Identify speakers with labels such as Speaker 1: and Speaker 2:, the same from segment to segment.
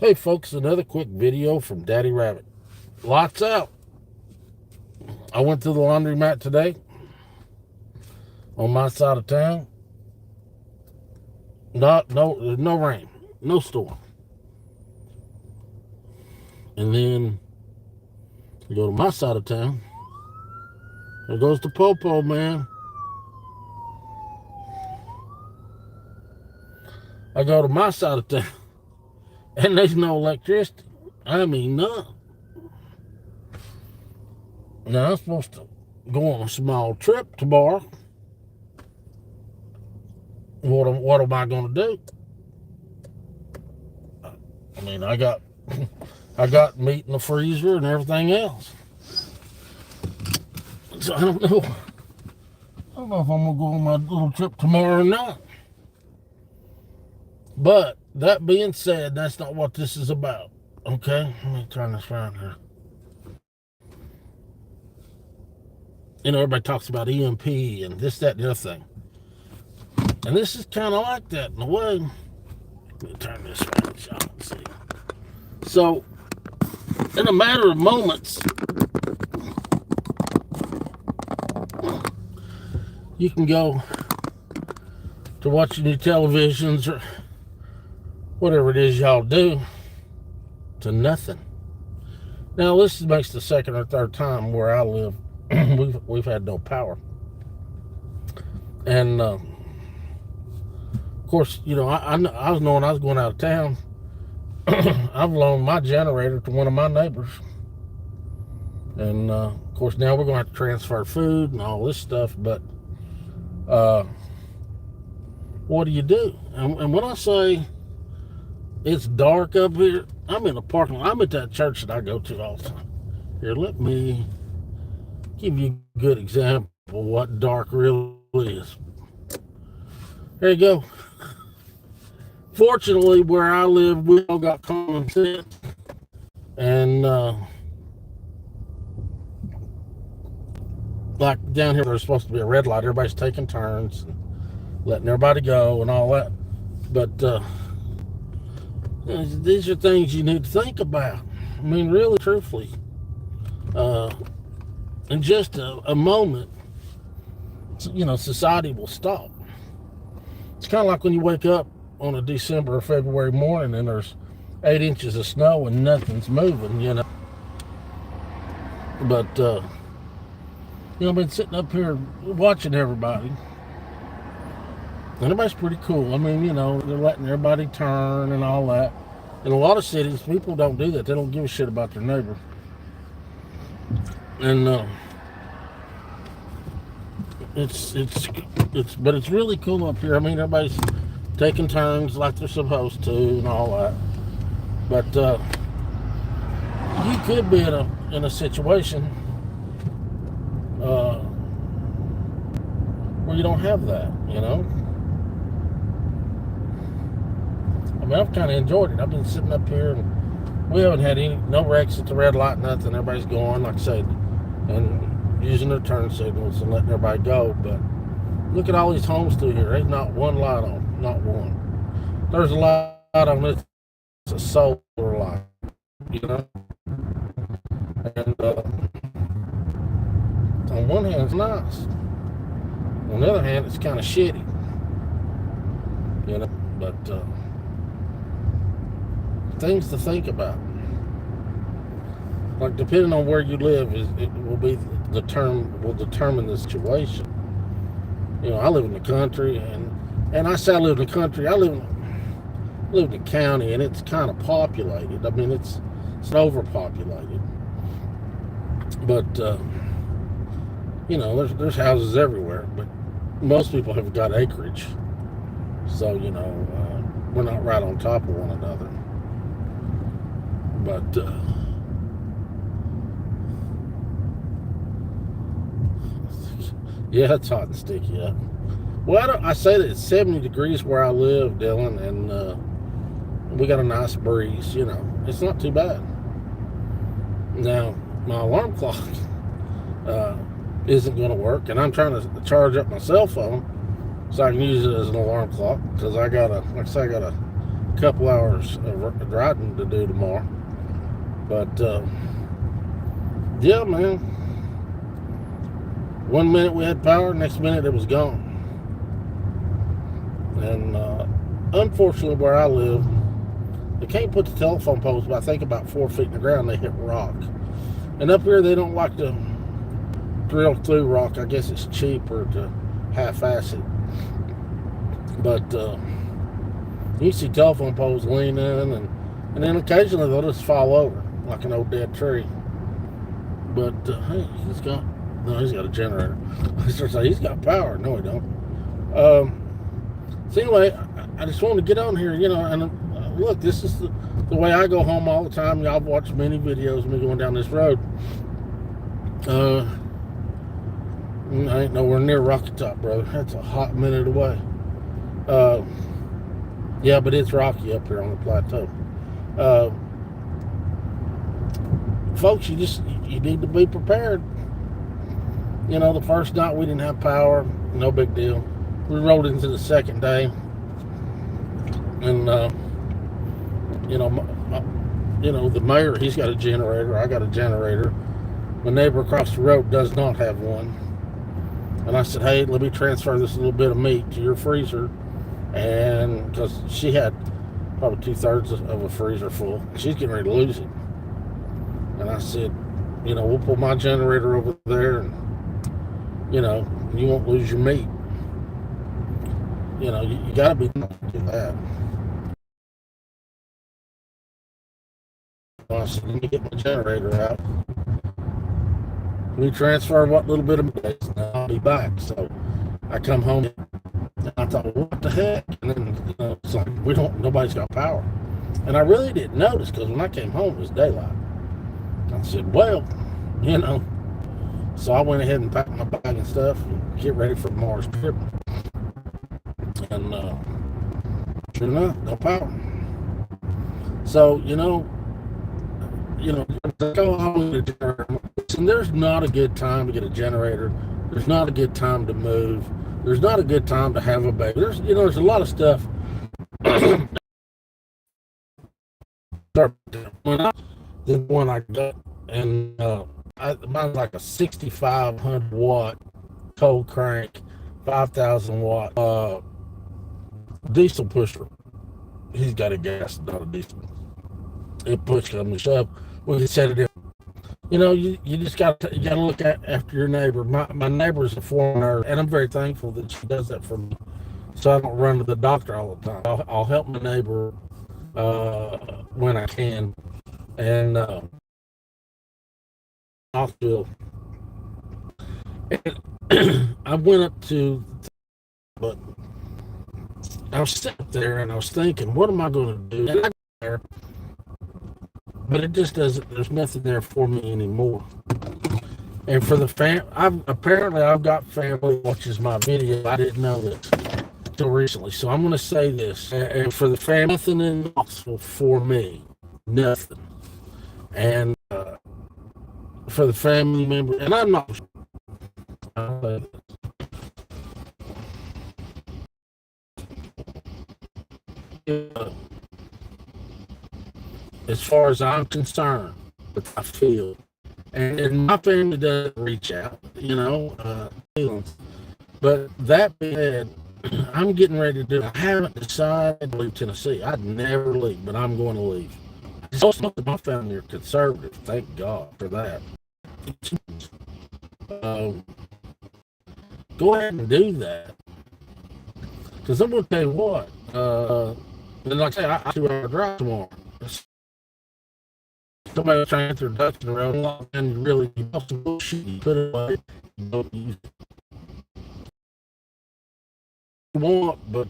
Speaker 1: Hey folks, another quick video from Daddy Rabbit. Lots out. I went to the laundromat today on my side of town. There's no rain, no storm. And then you go to my side of town. There goes the Popo, man. I go to my side of town, and there's no electricity. I mean, none. Now, I'm supposed to go on a small trip tomorrow. What am I going to do? I mean, I got meat in the freezer and everything else. So I don't know if I'm going to go on my little trip tomorrow or not. But that being said, that's not what this is about. Okay? Let me turn this around here. You know, everybody talks about EMP and this, that, and the other thing. And this is kind of like that in a way. Let me turn this around so y'all can see. So, in a matter of moments, you can go to watching your televisions or whatever it is y'all do to nothing. Now, this makes the second or third time where I live we've had no power. And of course, you know, I was knowing I was going out of town. I've loaned my generator to one of my neighbors. And of course, now we're going to have to transfer food and all this stuff. But what do you do? And when I say it's dark up here, I'm in a parking lot. I'm at that church that I go to all the time. Here, let me give you a good example of what dark really is. There you go. Fortunately, where I live, we all got common sense. And like down here, there's supposed to be a red light. Everybody's taking turns and letting everybody go and all that. But these are things you need to think about. I mean, really, truthfully. In just a moment, you know, society will stop. It's kind of like when you wake up on a December or February morning and there's 8 inches of snow and nothing's moving, you know. But, you know, I've been sitting up here watching everybody. And everybody's pretty cool. I mean, you know, they're letting everybody turn and all that. In a lot of cities, people don't do that. They don't give a shit about their neighbor. And but it's really cool up here. I mean, everybody's taking turns like they're supposed to and all that. But you could be in a situation where you don't have that, you know. I mean, I've kind of enjoyed it. I've been sitting up here and we haven't had no wrecks at the red light, nothing. Everybody's going, like I said, and using their turn signals and letting everybody go. But look at all these homes through here. There's not one light on, not one. There's a light on it. It's a solar light, you know. And on one hand, it's nice. On the other hand, it's kind of shitty, you know. But things to think about. Like, depending on where you live, it will determine the situation. You know, I live in the country, and I say I live in the country. I live in the county, and it's kind of populated. I mean, it's overpopulated. But you know, there's houses everywhere. But most people have got acreage, so you know, we're not right on top of one another. But yeah, it's hot and sticky up. Well, I say that it's 70 degrees where I live, Dylan, and we got a nice breeze. You know, it's not too bad. Now, my alarm clock isn't going to work, and I'm trying to charge up my cell phone so I can use it as an alarm clock because I got a a couple hours of riding to do tomorrow. But yeah, man. 1 minute we had power, next minute it was gone. And unfortunately, where I live, they can't put the telephone poles, but I think about 4 feet in the ground, they hit rock. And up here, they don't like to drill through rock. I guess it's cheaper to half-ass it. But you see telephone poles leaning, and then occasionally they'll just fall over like an old dead tree. But hey, he's got a generator. I was going to say he's got power. No, he don't. So anyway, I just wanted to get on here, and look, this is the way I go home all the time. Y'all have watched many videos of me going down this road. I ain't nowhere near Rocky Top, brother. That's a hot minute away. Yeah, but it's rocky up here on the plateau. Folks, you need to be prepared. The first night we didn't have power, no big deal. We rolled into the second day, and the mayor, he's got a generator. I got a generator. My neighbor across the road does not have one. And I said, hey, let me transfer this little bit of meat to your freezer. And because she had probably 2/3 of a freezer full, she's getting ready to lose it. And I said, we'll pull my generator over there, and you won't lose your meat. You got to be able to do that. I said, let me get my generator out. We transfer what little bit of meat, and I'll be back. So I come home, and I thought, what the heck? And then it's like nobody's got power. And I really didn't notice, because when I came home, it was daylight. I said, well, So I went ahead and packed my bag and stuff and get ready for tomorrow's trip. And sure enough, no power. So, and there's not a good time to get a generator. There's not a good time to move. There's not a good time to have a baby. There's a lot of stuff. The one I got, and mine's like a 6,500 watt cold crank, 5,000 watt diesel pusher. He's got a gas, not a diesel. It push comes shove. We can set it in. You just gotta look after your neighbor. My neighbor is a foreigner, and I'm very thankful that she does that for me, so I don't run to the doctor all the time. I'll help my neighbor when I can, and Knoxville. And I went up to, but I was sitting there and I was thinking, what am I going to do? And I got there, but it just doesn't. There's nothing there for me anymore. And for the I've got family watches my video. I didn't know this until recently, so I'm going to say this. And for the family, nothing in Knoxville for me, nothing. And for the family member, and I'm not. As far as I'm concerned, what I feel, and my family doesn't reach out, but that being said, I'm getting ready to do. I haven't decided to leave Tennessee. I'd never leave, but I'm going to leave. Most of my family are conservative. Thank God for that. Go ahead and do that, because I'm going to tell you what. And like I say, I 2-hour drive tomorrow. Somebody was trying to enter Dutch around, and really, you bought some bullshit. You put it away. You don't use it. You want, but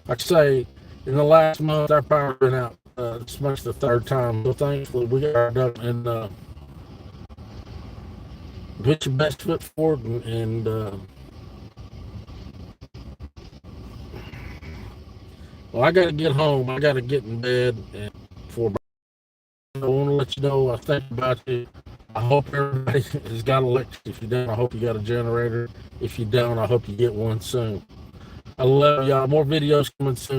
Speaker 1: like I say, in the last month, our power went out. This much the third time. So thankfully, we got our duck and put your best foot forward, and well, I got to get home. I got to get in bed. And I want to let you know I think about you. I hope everybody has got electric. If you don't, I hope you got a generator. If you don't, I hope you get one soon. I love y'all. More videos coming soon.